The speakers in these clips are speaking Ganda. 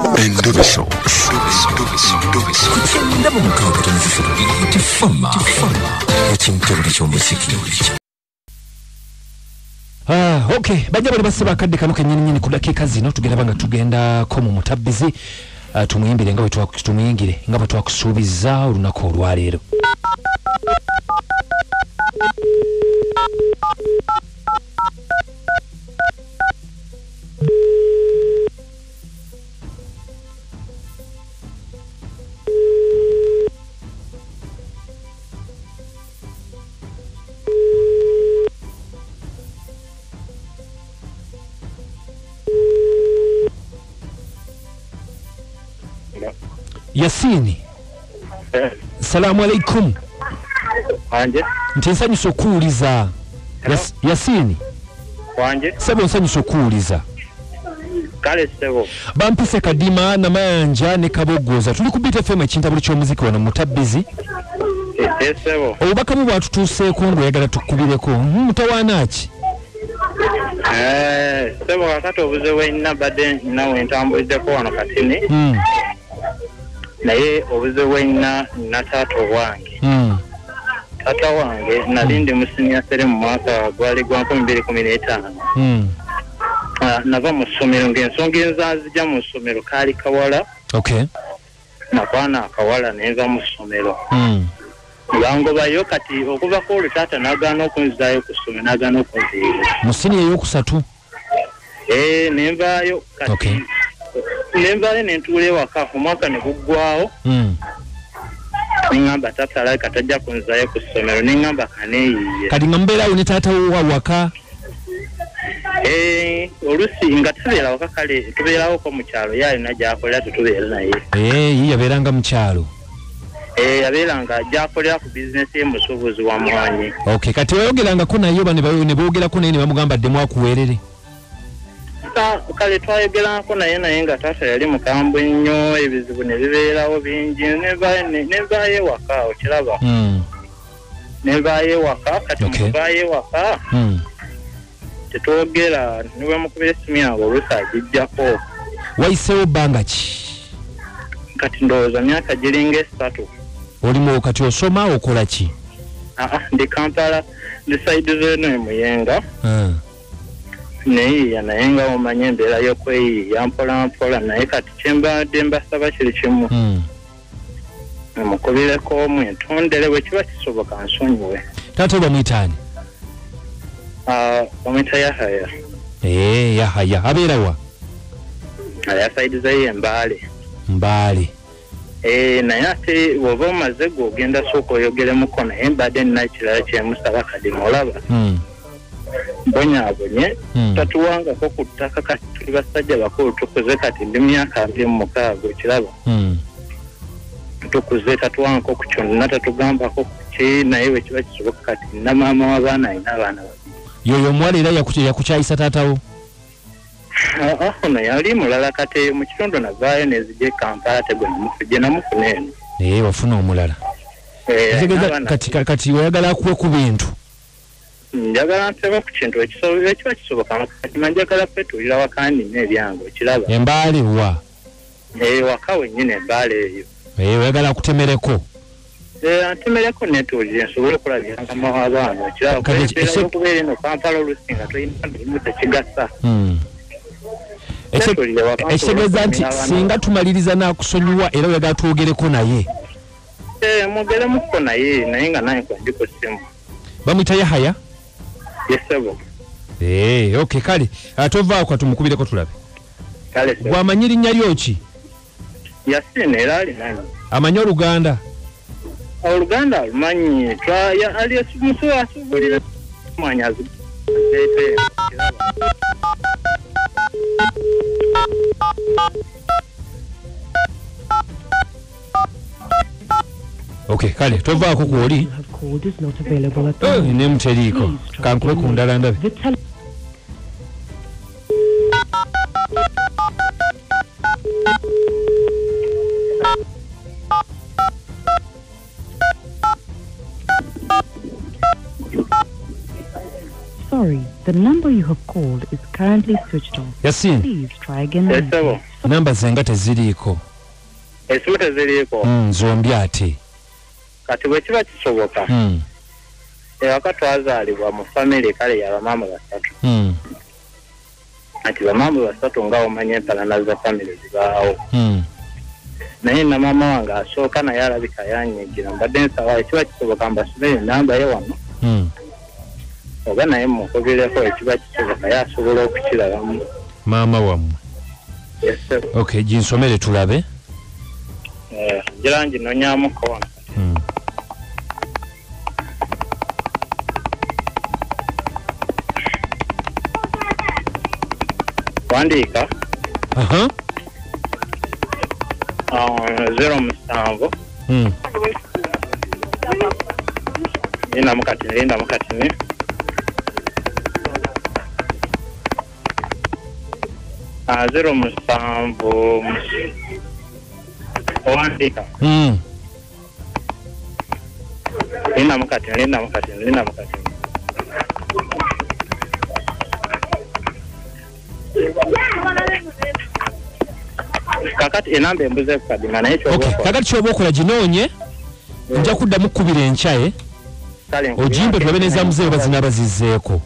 Endobeso. Ndabo mukanga tunzifiro tifama. Ekintu ky'omuziki. Okay, bajja bali basaba kadde kano kenyini ku dakika zino tugenda banga tugenda ko mu mutabbizi tumuyimbire nga tumuyingire nga batwakusuubiza olunaku olwaleero. Yasini. Salamu alaikum. Wange. Nsanyusa okuwuliza. Yasini. Wange. Sebo nsanyusa okuwuliza. Kale sebo. Bampise Kadima na Mayanja ne Kabogoza. Tuli ku Beat FM ekintabuli ky'omuziki wano mutabbizi. Sebo. Obubaka mu bwatutuuseeko ng'oyagala tukubireko. Mutawaana ki? Sebo kakati obuze wenna badde nawe ntambuliddeko wano Katini. Naye obuze wenna na taata wange. Taata wange nali ndi musinia sere mu mwaka gwali gwa 2015. Nava mu ssomero ng'ensonga enzazijja mu ssomero kaali Kawala. Okay. Nakwana Akawala nenva mu ssomero. Nebangobayo kati okuva ku olwo taata n'agaana okunzaayo ku ssomero n'agaana okunziira. Mu siniya ey'okusatu? Nenvaayo kati. Okay. Nenvaayo ne ntuula ewaka omwaka ne guggwawo. Nengamba taata alabika tajja kunzaayo ku ssomero nengamba kaneeyiye. Kati nga mubeerawo ne taata wo waka? Olusi nga tubeera waka kale tubeerawoko mu kyalo ye alina gy'akolera tetubeera naye. Ye yabeeranga mu kyalo? Yabeeranga gy'akolera ku bizinesi y'omusuubuzi wa Mwanyi. Okay, kati wayogerangako naye oba ne boogerako naye ne bamugamba dde mwakuweerere? Kale twayogerako naye nga taata yali mukambwe nnyo ebizibu ne bibeerawo bingi nenvaayo ewaka okiraba. Nenvaayo ewaka kati muvaayo ewaka tetwogera niwe mukubira essimu yange oluusi agijjako. Wayiseewo bbanga ki? Kati ndowooza myaka giringa 3. Olimu kati osoma okola ki? Ndi Kampala ndi saidi z'eno emuyenga. Naye nga omanye embeera y'okweyiiya mpola mpola naye kati kyembadde mbasaba kiri kimu. Mukubireko mwentondere bwe kiba kisoboka nsonyiwe. Taata bamuyita ani? Bamuyita Yahaya. Yahaya. Abeera wa? Yasaidizayo Mbaale. Mbaale. Naye ate bw'oba omaze gw'ogenda sooka oyogeremuko naye mbadde nina ekirala kyemusaba Kadima olaba. Bonyaabonye tatuwangako ku ttaka kati tuli basajja bakulu tukuze kati ndi myaka 26 okiraba. Tukuze tatuwangako ku kyonna tatugambako ku ki naye bwe kiba kisoboka kati nina maama w'abaana alina abaana babiri. Yoyo omuwala era yakukyayisa taatawo? Ono yali mulala kati mu kitundu navaayo nezijja Kampala tegwe namufujje namufuna eno. Wafuna omulala. Kati oyagala akuwe ku bintu? Njagala nsaba ku kintu ekiba kisoboka kati manjagala kwetuulira waka nina ebyange okiraba. Embaale wa? Waka wennyini Embaale eyo. Oyagala akutemereko? Antemereko netuulire nsobole okulabiranga abaana okiraba. Kubeera y'okubeera eno Kampala oluusi nga tolina mirimu tekigasa. Ekitegeeza nti singa tumaliriza n'akusonyiwa era oyagala twogereko naye? Mwogeremuko naye nga naye kwandiko ssimu. Bamuyita Yahaya? Yesebo. Okay, kale tovaako tumukubireko tulabe. Kale sebo. Bw'amanyi linnya lyoki? Yasini era alinanyi. Amanyi Oluganda? Oluganda alumanyi. Ali asuubulira mwanyazi. Okay, kale tovaako kwoli. Nemuteriiko kankube ku ndala ndabe. Sorry, the number you have called is currently switched off. Yasin. Please try again later. namba zenga teziriiko. Esimu teziriiko. Zombi ate. Kati bwe kiba kisoboka. Ewaka twazaalibwa mu family kale ya bamaama basatu. Ati bamaama basatu nga omanya empalana za family zibaawo. Naye na mama wange asooka naye alabika yanyigira mbadde nsaba ekiba kisoboka mbasubire namba ye wano. Oba naye mukubireko ekiba kisoboka yasobola okukirabamu. Maama wammwe. Yes, sir. Okay, ginsomere tulabe. Ngira nginonyamu koona. Wandiika. 07. Linda mukatini. Zero musanvu. Wandiika. Linda mukatini. Kakati enamba embuze kadima naye kyo. Okay, kakati kyoba okola ginoonye. Nja kuddamu kkubira enkyaye. Ojimbe tulabe n'ezaamuzeeyo bazinabazizzeeko.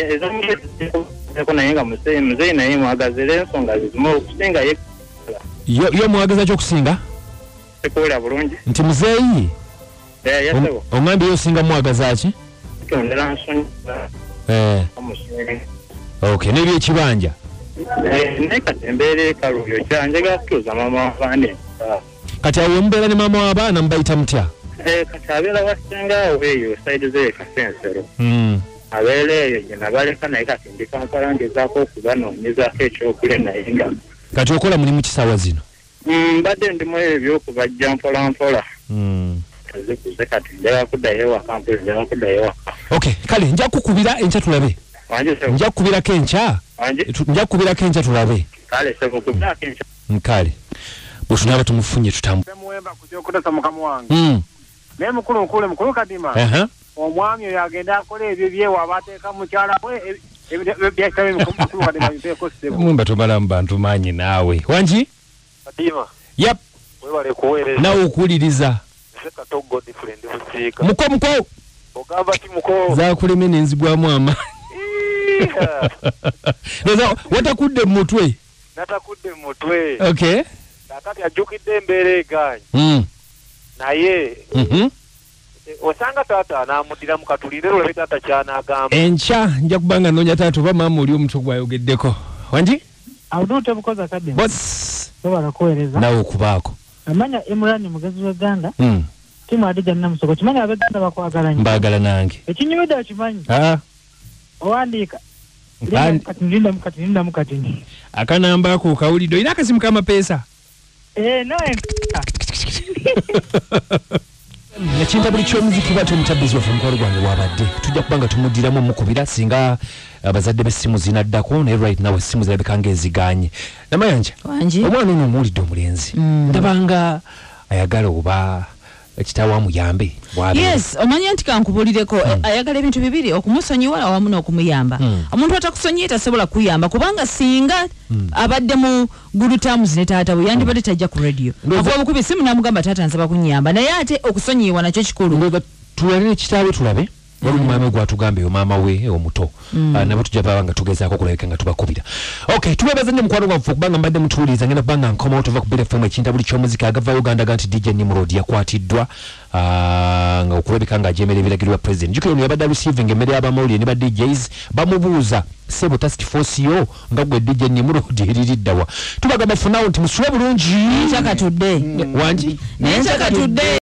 Ezaamuzeeko naye nga muzeeyi naye mwagazira ensonga zizimu okusinga ye. Yo mwagaza ky'okusinga? Tekuwulira bulungi. Nti muzeeyi? Yasebo. Oŋŋambye yo osinga mwagaza ki? Tondera nsonyi. Okay, n'ebyekibanja? Naye kati embeera ekaluyo kyanjagala kutuuza maama w'abaana. Kati awo mubeera ne maama w'abaana mubayita mutya? Kati abeera wasengawo eyo saidi ze Kasensero. Abeera eyo gye nabaleka naye kati ndi Kampala ngezaako okubanoonyezaako ekyokulya naye nga. Kati okola mulimu kisaawa zino? Mbadde ndimu ebyokubajja mpola. Tazikuze kati njagala kuddayo ewaka Okay, kale nja kukubira enkya tulabe. Nja kukubirako enkya tulabe. Kale sebo kubirako enkya. Kale. Bwe tunaaba tumufunye tutamu. Muwemba kujokota mukama wange. Naye mukulu kadima. Omwami oyo agenda akola ebyo byewa abateeka mukyala we ebyatabe mukulu kadima biteeko sebo. Mwemba tomala mu bantu maanyi naawe. Wangi? Kadima. Yep. Webale kuweereza. Nawe okuwuliriza. Sekatogo different busiika. Muko. Ogamba ki muko? Zaakuleme n'enzigwamu amaanyi. Noza watakudde mu mutwe? Natakudde mu mutwe. Okay. Kakati ajjukidde embeera egaanyi. Naye osanga taata anaamudira mu katulire olabye taata kyanaagamba. Enkya nja kubanga noonya taata oba maama oli omutwe gwayogeddeko. Wangi? Awuduute bukoza kadde. Boss. Sobala kuweereza. Nawe okubaako. Amanya Imran mugezi w'Uganda. Timu Adija Namusoko. Kimanya ab'Uganda bakwagala nnyo. Mbaagala nange. Ekinyumida okimanyi? Owandiika. Linda mukatini. Akanamba ako kawulidde olina akasimu k'amapeesa? Nawe. Ekinta buli ky'omuziki bw'ate omutabbizi waffe mukwalo gwange wabadde tujja kubanga tumuddiramu omukubira singa abazadde b'essimu zinaddako naye right now essimu zirabika ng'eziganye. Namayanja omwana ono omuwulidde omulenzi ndabanga ayagala oba ekitaawo amuyambe. Yes, omanya nti kankubulireko ayagala ebintu bibiri okumusonyiwa awamu n'okumuyamba. Omuntu atakusonyiye tasobola kuyamba kubanga singa abadde mu good terms ne taata we yandibadde tajja ku radio. Akuba mukubi essimu n'amugamba taata nsaba kunyamba naye ate okusonyiwa nakyo kikulu. Tulabire kitaawe tulabe. Waliwo maama gwatugambe maama we omuto. Nabo tujja banga tugezaako kulabika nga tubakubira. Okay, tubebaza nnyo mukwano gwaffe kubanga mbadde mutuwuliriza ngenda kubanga nkoma otova ku Bukedde FM ekinta buli ky'omuzika agava Uganda ganti DJ Nimrod yakwatiddwa nga okulabika ng'ajeemera ebiragiro bya president. Jukira ono yabadde receiving emmere y'abamawulire ne ba DJs bamubuuza sebo task force yo nga gwe DJ Nimrod eririddawa. Tubagamba for now nti musule bulungi. Nchakatudde. Wangi? Nchakatudde.